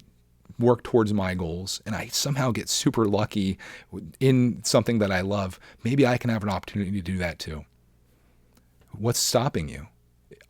work towards my goals and I somehow get super lucky in something that I love, maybe I can have an opportunity to do that too. What's stopping you?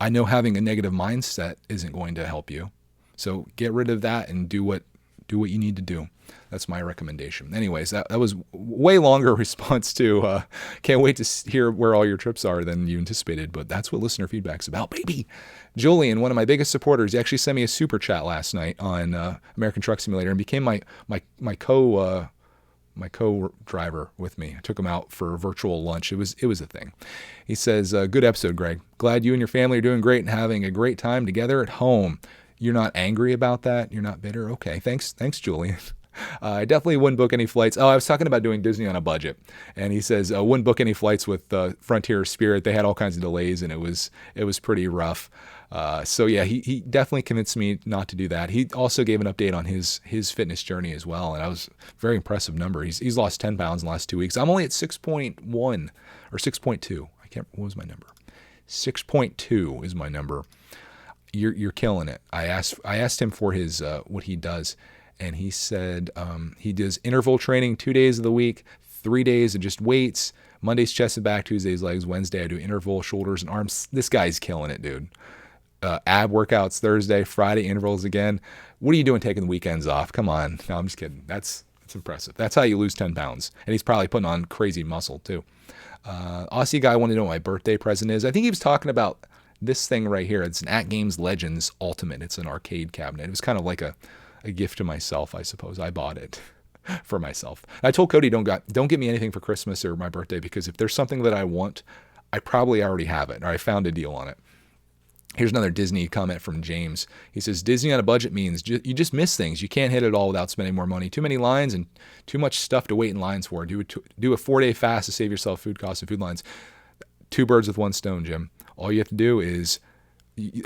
I know having a negative mindset isn't going to help you. So get rid of that and do what you need to do. That's my recommendation. Anyways, that was way longer response to can't wait to hear where all your trips are than you anticipated, but that's what listener feedback's about, baby. Julian, one of my biggest supporters, he actually sent me a super chat last night on American Truck Simulator and became my co-driver with me. I took him out for a virtual lunch. It was a thing. He says, good episode, Greg. Glad you and your family are doing great and having a great time together at home. You're not angry about that? You're not bitter? Okay, thanks, Julian. I definitely wouldn't book any flights. Oh, I was talking about doing Disney on a budget. And he says, wouldn't book any flights with Frontier or Spirit. They had all kinds of delays, and it was pretty rough. So yeah, he definitely convinced me not to do that. He also gave an update on his fitness journey as well. And I was very impressive number. He's lost 10 pounds in the last 2 weeks. I'm only at 6.1 or 6.2. What was my number? 6.2 is my number. You're killing it. I asked him for his what he does, and he said he does interval training 2 days of the week, 3 days of just weights. Mondays, chest and back. Tuesdays, legs. Wednesday, I do interval, shoulders, and arms. This guy's killing it, dude. Ab workouts Thursday, Friday, intervals again. What are you doing taking the weekends off? Come on. No, I'm just kidding. That's impressive. That's how you lose 10 pounds. And he's probably putting on crazy muscle, too. Aussie guy wanted to know what my birthday present is. I think he was talking about this thing right here. It's an At Games Legends Ultimate. It's an arcade cabinet. It was kind of like a gift to myself, I suppose. I bought it for myself. I told Cody, don't get me anything for Christmas or my birthday, because if there's something that I want, I probably already have it, or I found a deal on it. Here's another Disney comment from James. He says, Disney on a budget means you just miss things. You can't hit it all without spending more money. Too many lines and too much stuff to wait in lines for. Do a 4-day fast to save yourself food costs and food lines. 2 birds with 1 stone, Jim. All you have to do is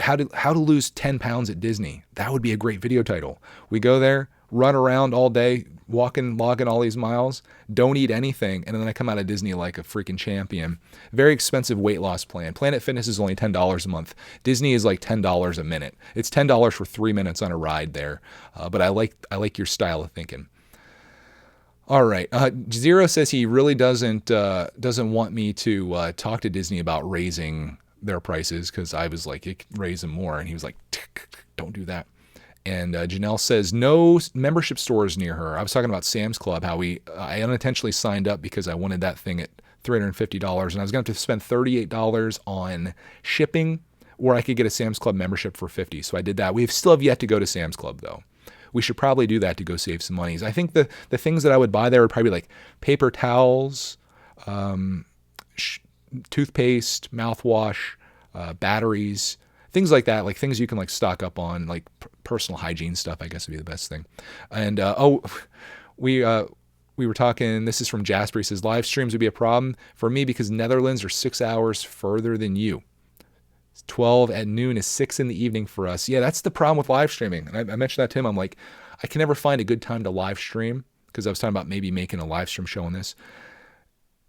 how to lose 10 pounds at Disney. That would be a great video title. We go there, run around all day, logging all these miles, don't eat anything, and then I come out of Disney like a freaking champion. Very expensive weight loss plan. Planet Fitness is only $10 a month. Disney is like $10 a minute. It's $10 for 3 minutes on a ride there. But I like your style of thinking. All right. Zero says he really doesn't want me to talk to Disney about raising their prices, because I was like, you can raise them more, and he was like, don't do that. And Janelle says no membership stores near her. I was talking about Sam's Club, how I unintentionally signed up because I wanted that thing at $350, and I was going to have to spend $38 on shipping, or I could get a Sam's Club membership for $50. So I did that. We still have yet to go to Sam's Club, though. We should probably do that to go save some money. I think the things that I would buy there would probably be like paper towels, toothpaste, mouthwash, batteries, things like that, like things you can like stock up on, like personal hygiene stuff, I guess would be the best thing. And we were talking, this is from Jasper. He says, live streams would be a problem for me because Netherlands are 6 hours further than you. 12 at noon is 6 in the evening for us. Yeah, that's the problem with live streaming. And I mentioned that to him. I'm like, I can never find a good time to live stream, because I was talking about maybe making a live stream show on this.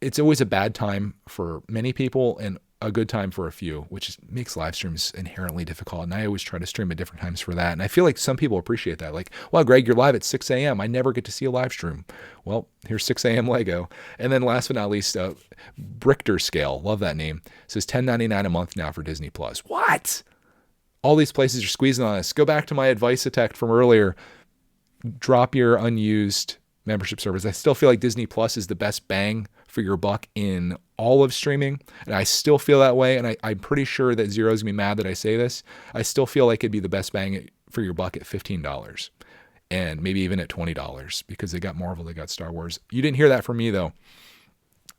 It's always a bad time for many people and a good time for a few, which makes live streams inherently difficult. And I always try to stream at different times for that. And I feel like some people appreciate that. Like, wow, Greg, you're live at 6 a.m. I never get to see a live stream. Well, here's 6 a.m. Lego. And then last but not least, Brichter Scale. Love that name. It says $10.99 a month now for Disney Plus. What? All these places are squeezing on us. Go back to my advice attack from earlier. Drop your unused membership service. I still feel like Disney Plus is the best bang for your buck in all of streaming, and I still feel that way, and I'm pretty sure that Zero's gonna be mad that I say this. I still feel like it'd be the best bang for your buck at $15, and maybe even at $20, because they got Marvel, they got Star Wars. You didn't hear that from me, though.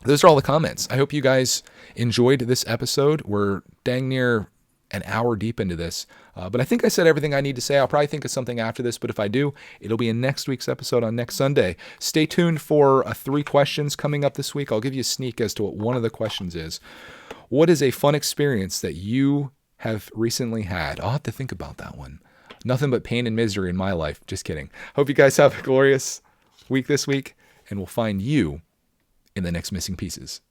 Those are all the comments. I hope you guys enjoyed this episode. We're dang near an hour deep into this, but I think I said everything I need to say. I'll probably think of something after this, but if I do, it'll be in next week's episode on next Sunday. Stay tuned for 3 questions coming up this week. I'll give you a sneak as to what one of the questions is. What is a fun experience that you have recently had? I'll have to think about that one. Nothing but pain and misery in my life. Just kidding. Hope you guys have a glorious week this week, and we'll find you in the next Missing Pieces.